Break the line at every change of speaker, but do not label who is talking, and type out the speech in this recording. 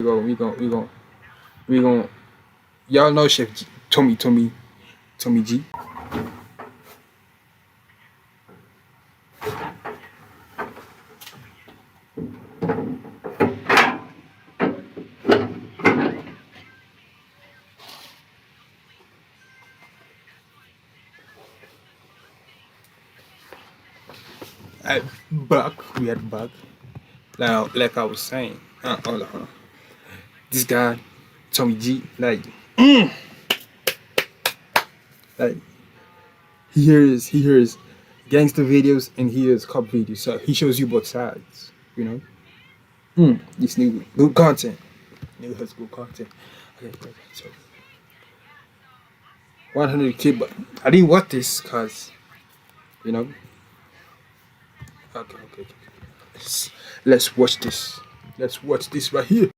We gon' y'all know Chef G, Tommy G. We had back. Like I was saying. Hold on. This guy, Tommy G, like he hears gangster videos and he hears cop videos. So he shows you both sides, you know. This new good content. New has good content. Okay, so 100K, but I didn't watch this cause you know. Okay. Let's watch this. Let's watch this right here.